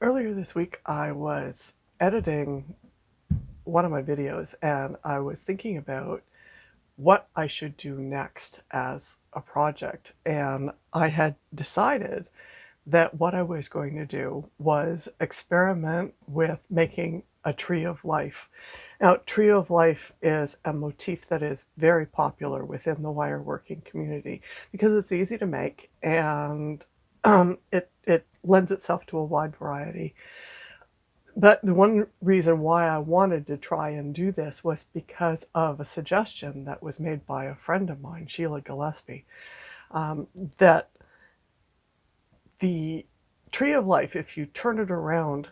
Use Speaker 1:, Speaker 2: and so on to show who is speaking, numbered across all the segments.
Speaker 1: Earlier this week, I was editing one of my videos and I was thinking about what I should do next as a project. And I had decided that what I was going to do was experiment with making a tree of life. Now, tree of life is a motif that is very popular within the wire working community because it's easy to make and it lends itself to a wide variety. But the one reason why I wanted to try and do this was because of a suggestion that was made by a friend of mine, Sheila Gillespie, that the tree of life, if you turn it around,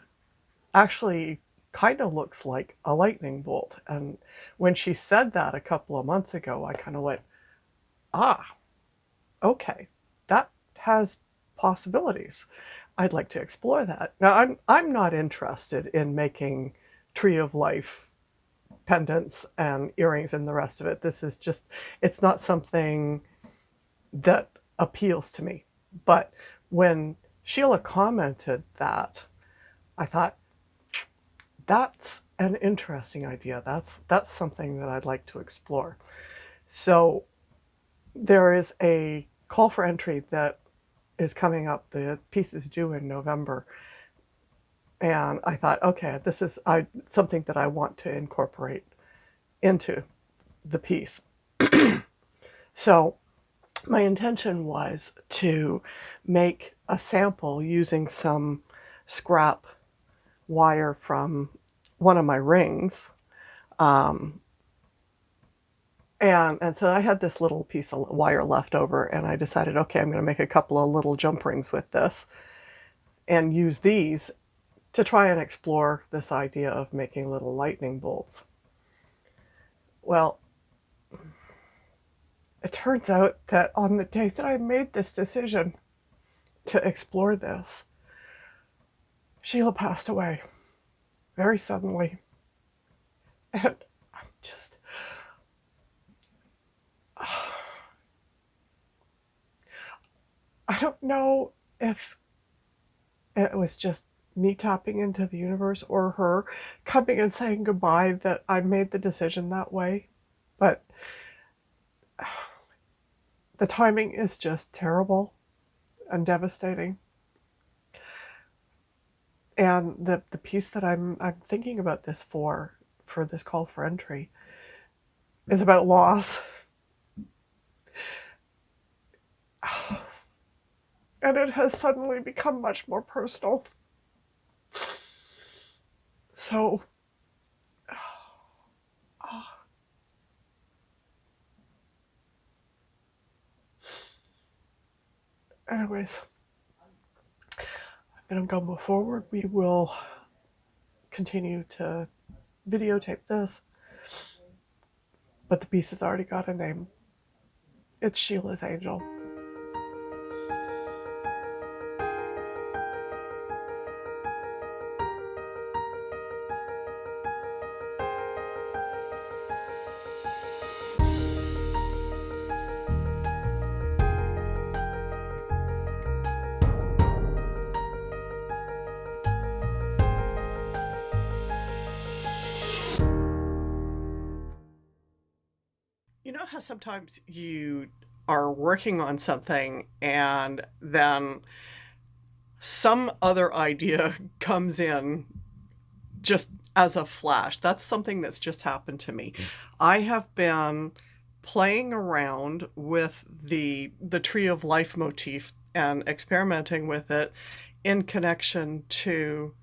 Speaker 1: actually kind of looks like a lightning bolt. And when she said that a couple of months ago, I kind of went, ah, okay, that has possibilities. I'd like to explore that. Now, I'm not interested in making tree of life pendants and earrings and the rest of it. This is just, it's not something that appeals to me. But when Sheila commented that, I thought, that's an interesting idea. That's something that I'd like to explore. So there is a call for entry that is coming up. The piece is due in November. And I thought, okay, this is something that I want to incorporate into the piece. So my intention was to make a sample using some scrap wire from one of my rings. And so I had this little piece of wire left over, and I decided, okay, I'm going to make a couple of little jump rings with this and use these to try and explore this idea of making little lightning bolts. Well, it turns out that on the day that I made this decision to explore this, Sheila passed away very suddenly. And I'm just, I don't know if it was just me tapping into the universe or her coming and saying goodbye that I made the decision that way. But the timing is just terrible and devastating. And the piece that I'm thinking about this for this call for entry is about loss. And it has suddenly become much more personal. So, anyways, I'm going to go forward. We will continue to videotape this. But the piece has already got a name. It's Sheila's Angel. You know how sometimes you are working on something and then some other idea comes in just as a flash? That's something that's just happened to me. I have been playing around with the tree of life motif and experimenting with it in connection to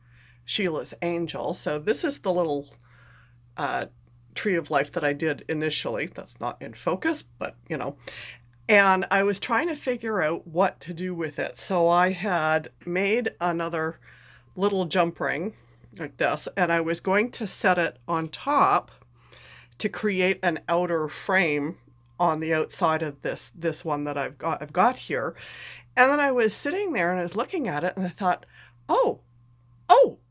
Speaker 1: Sheila's Angel. So this is the little tree of life that I did initially. That's not in focus, but you know. And I was trying to figure out what to do with it. So I had made another little jump ring like this, and I was going to set it on top to create an outer frame on the outside of this one that I've got here. And then I was sitting there and I was looking at it and I thought, oh,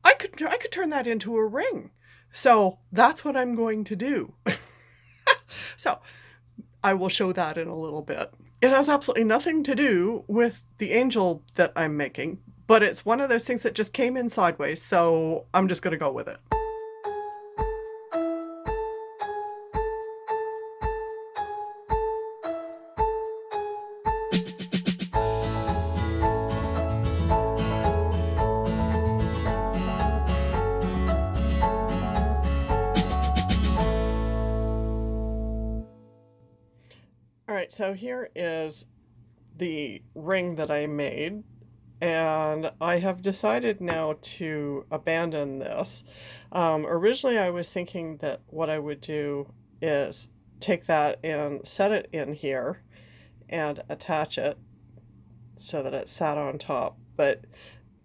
Speaker 1: I could turn that into a ring. So that's what I'm going to do. So I will show that in a little bit. It has absolutely nothing to do with the angel that I'm making, but it's one of those things that just came in sideways, so I'm just going to go with it. All right, so here is the ring that I made, and I have decided now to abandon this. Originally, I was thinking that what I would do is take that and set it in here and attach it so that it sat on top, but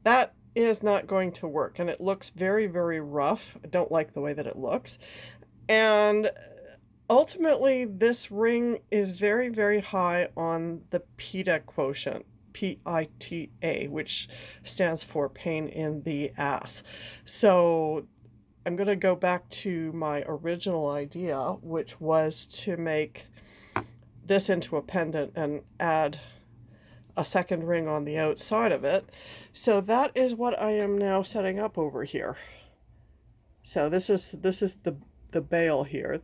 Speaker 1: that is not going to work, and it looks very, very rough. I don't like the way that it looks. And ultimately, this ring is very, very high on the PITA quotient, PITA, which stands for pain in the ass. So I'm going to go back to my original idea, which was to make this into a pendant and add a second ring on the outside of it. So that is what I am now setting up over here. So this is the bail here.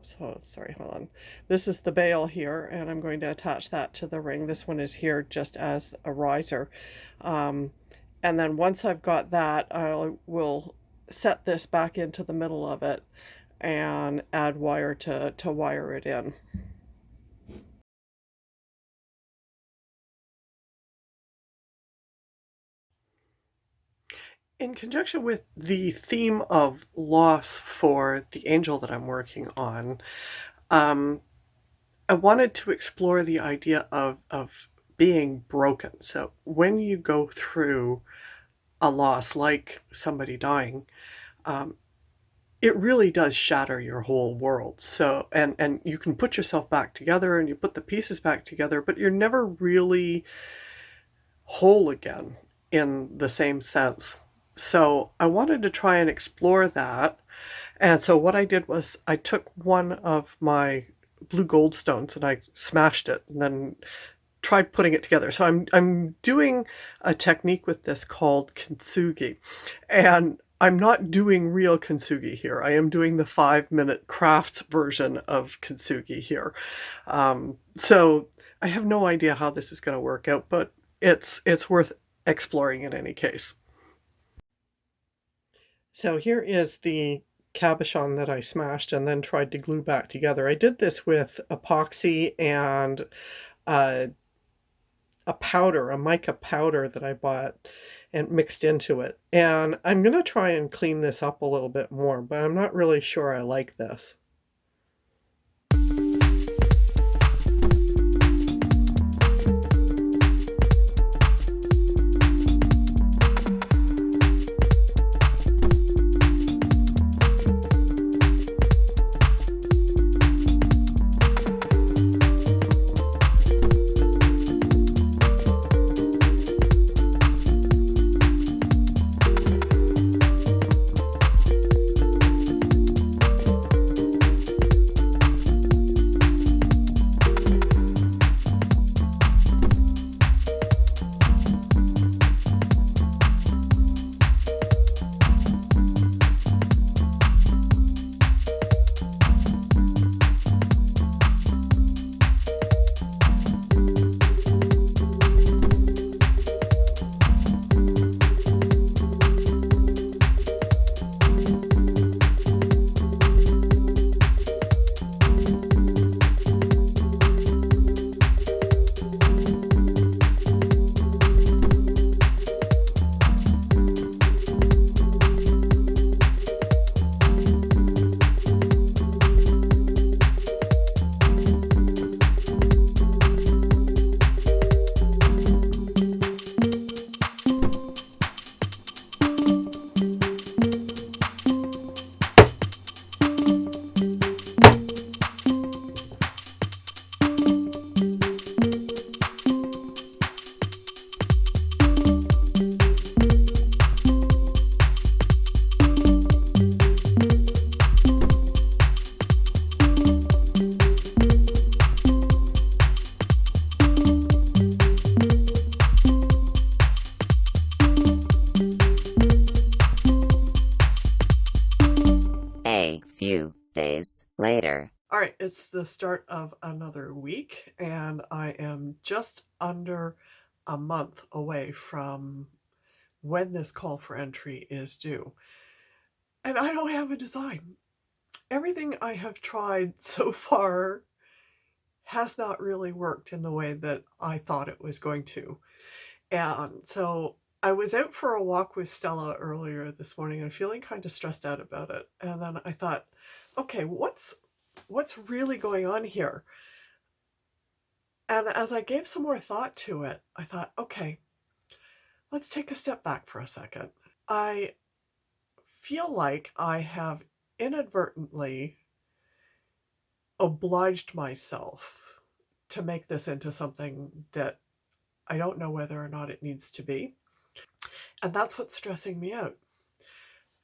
Speaker 1: Sorry, hold on. This is the bail here, and I'm going to attach that to the ring. This one is here just as a riser. And then once I've got that, I will set this back into the middle of it and add wire to wire it in. In conjunction with the theme of loss for the angel that I'm working on, I wanted to explore the idea of being broken. So when you go through a loss like somebody dying, it really does shatter your whole world. So, and you can put yourself back together and you put the pieces back together, but you're never really whole again in the same sense. So I wanted to try and explore that. And so what I did was I took one of my blue gold stones and I smashed it and then tried putting it together. So I'm doing a technique with this called kintsugi. And I'm not doing real kintsugi here. I am doing the 5-minute crafts version of kintsugi here. So I have no idea how this is going to work out, but it's worth exploring in any case. So here is the cabochon that I smashed and then tried to glue back together. I did this with epoxy and a powder, a mica powder that I bought and mixed into it. And I'm going to try and clean this up a little bit more, but I'm not really sure I like this.
Speaker 2: days later.
Speaker 1: All right, it's the start of another week, and I am just under a month away from when this call for entry is due. And I don't have a design. Everything I have tried so far has not really worked in the way that I thought it was going to. And so I was out for a walk with Stella earlier this morning and feeling kind of stressed out about it. And then I thought, okay, what's really going on here? And as I gave some more thought to it, I thought, okay, let's take a step back for a second. I feel like I have inadvertently obliged myself to make this into something that I don't know whether or not it needs to be. And that's what's stressing me out.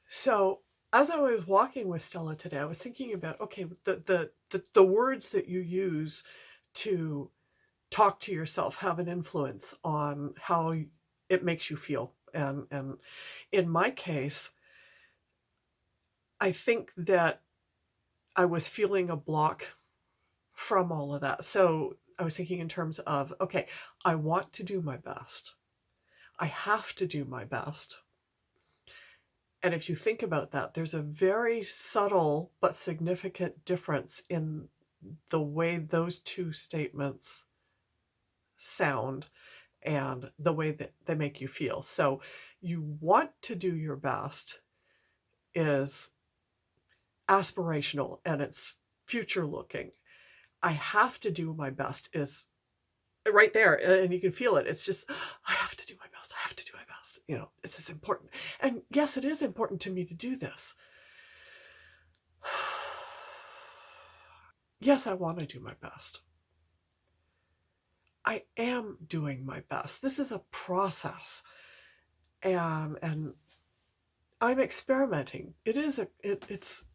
Speaker 1: So as I was walking with Stella today, I was thinking about, okay, the words that you use to talk to yourself have an influence on how it makes you feel. And in my case, I think that I was feeling a block from all of that. So I was thinking in terms of, okay, I want to do my best. I have to do my best. And if you think about that, there's a very subtle but significant difference in the way those two statements sound and the way that they make you feel. So you want to do your best is aspirational and it's future looking. I have to do my best is right there, and you can feel it. It's just, I have to do my best. I have to do my best. It's as important. And yes, it is important to me to do this. Yes, I want to do my best. I am doing my best. This is a process, and I'm experimenting. It's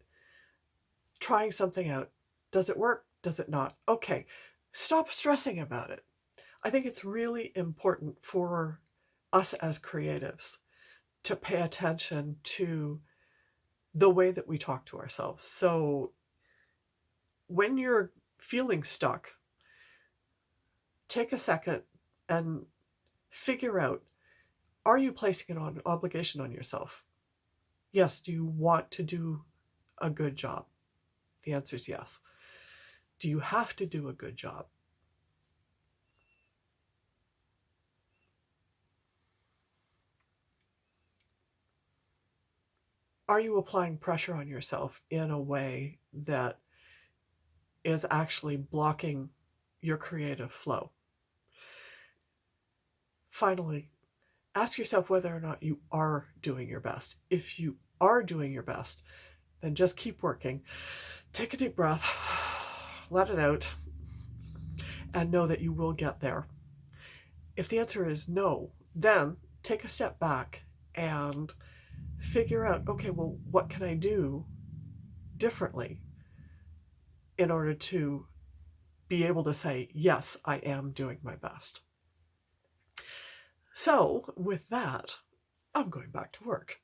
Speaker 1: trying something out. Does it work? Does it not? Okay, stop stressing about it. I think it's really important for us as creatives to pay attention to the way that we talk to ourselves. So when you're feeling stuck, take a second and figure out, are you placing an obligation on yourself? Yes. Do you want to do a good job? The answer is yes. Do you have to do a good job? Are you applying pressure on yourself in a way that is actually blocking your creative flow? Finally, ask yourself whether or not you are doing your best. If you are doing your best, then just keep working. Take a deep breath, let it out, and know that you will get there. If the answer is no, then take a step back and figure out, okay, well, what can I do differently in order to be able to say, yes, I am doing my best. So with that, I'm going back to work.